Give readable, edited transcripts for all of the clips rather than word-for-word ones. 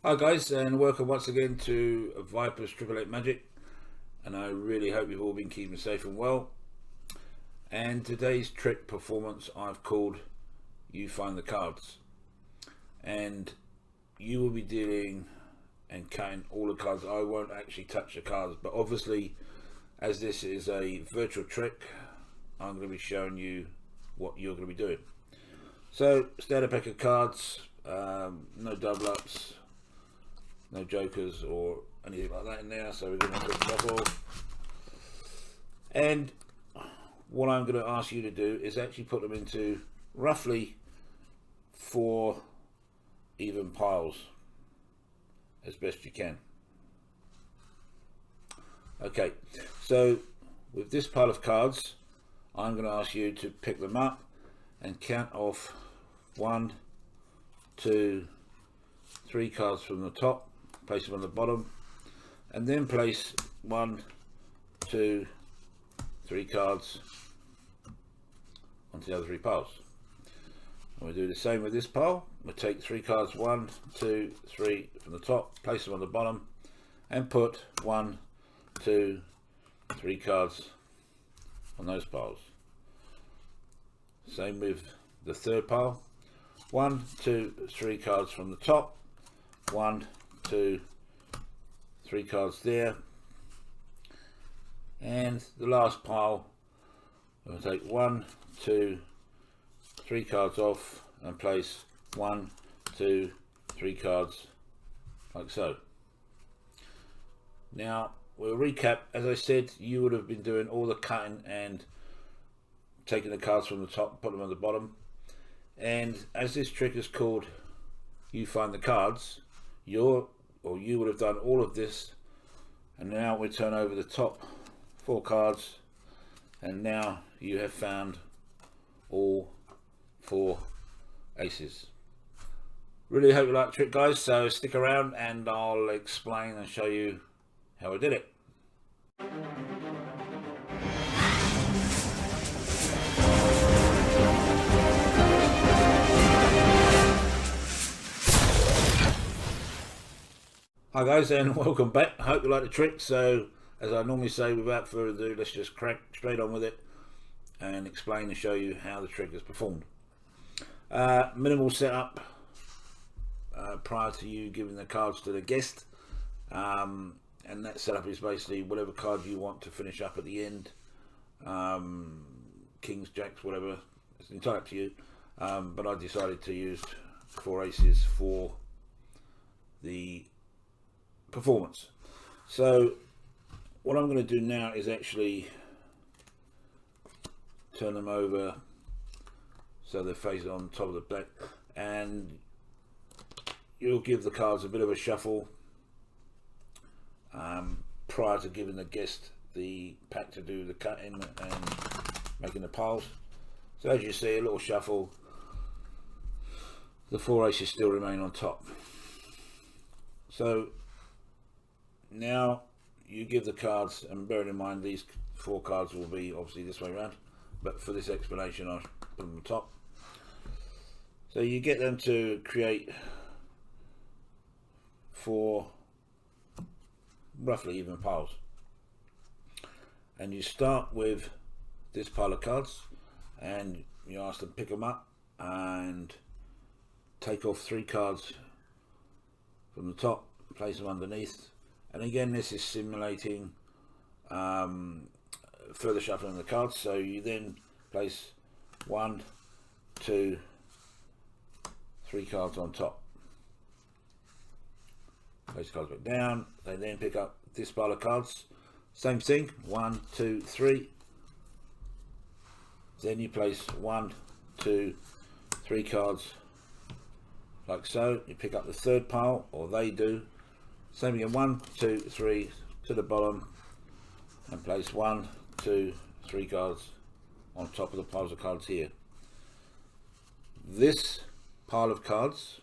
Hi guys, and welcome once again to Viper's Triple Eight Magic, and I really hope you've all been keeping safe and well. And today's trick performance I've called You Find the Cards, and you will be dealing and cutting all the cards. I won't actually touch the cards, but obviously as this is a virtual trick, I'm going to be showing you what you're going to be doing. So standard pack of cards, no double ups, no jokers or anything like that in there, so we're going to quick shuffle. And what I'm going to ask you to do is actually put them into roughly 4 even piles as best you can. Okay, so with this pile of cards, I'm going to ask you to pick them up and count off 1, 2, 3 cards from the top, place them on the bottom, and then place 1, 2, 3 cards onto the other 3 piles. And we'll do the same with this pile. We'll take 3 cards, 1, 2, 3 from the top, place them on the bottom, and put 1, 2, 3 cards on those piles. Same with the third pile. 1, 2, 3 cards from the top, 1, 2, 3 cards there, and the last pile we'll take 1, 2, 3 cards off and place 1, 2, 3 cards like so. Now we'll recap. As I said, you would have been doing all the cutting and taking the cards from the top, put them on the bottom, and as this trick is called You Find the Cards, you would have done all of this, and now we turn over the top 4 cards, and now you have found all 4 aces. Really hope you like the trick, guys, so stick around and I'll explain and show you how I did it. Hi guys, and welcome back. I hope you like the trick. So as I normally say, without further ado, let's just crack straight on with it and explain and show you how the trick is performed. Minimal setup prior to you giving the cards to the guest, and that setup is basically whatever card you want to finish up at the end, kings, jacks, whatever. It's entirely up to you, but I decided to use 4 aces for the performance. So what I'm going to do now is actually turn them over so they're facing on top of the deck, and you'll give the cards a bit of a shuffle prior to giving the guest the pack to do the cutting and making the piles. So as you see, a little shuffle, the 4 aces still remain on top. So now you give the cards, and bearing in mind these 4 cards will be obviously this way around, but for this explanation I'll put them on top. So you get them to create 4 roughly even piles, and you start with this pile of cards and you ask them to pick them up and take off 3 cards from the top, place them underneath. And again, this is simulating further shuffling of the cards. So you then place 1, 2, 3 cards on top, place the cards back down. They then pick up this pile of cards, same thing, 1, 2, 3. Then you place 1, 2, 3 cards like so. You pick up the third pile, or they do. Same again, 1, 2, 3 to the bottom, and place 1, 2, 3 cards on top of the piles of cards here. This pile of cards,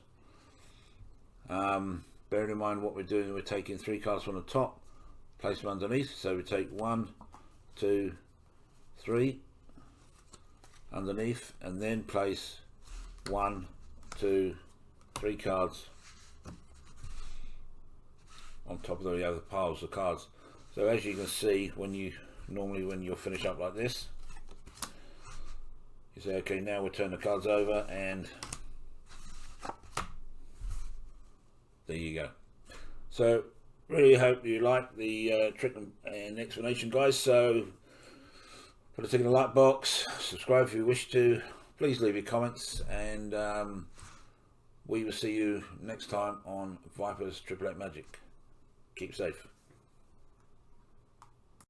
bearing in mind what we're doing, we're taking 3 cards from the top, place them underneath. So we take 1, 2, 3 underneath, and then place 1, 2, 3 cards on top of the other piles of cards. So as you can see, when you'll finish up like this, you say, okay, now we'll turn the cards over, and there you go. So really hope you like the trick and explanation, guys. So put a tick in the like box, subscribe if you wish to, please leave your comments, and we will see you next time on Viper's Triple Eight Magic. Keep safe.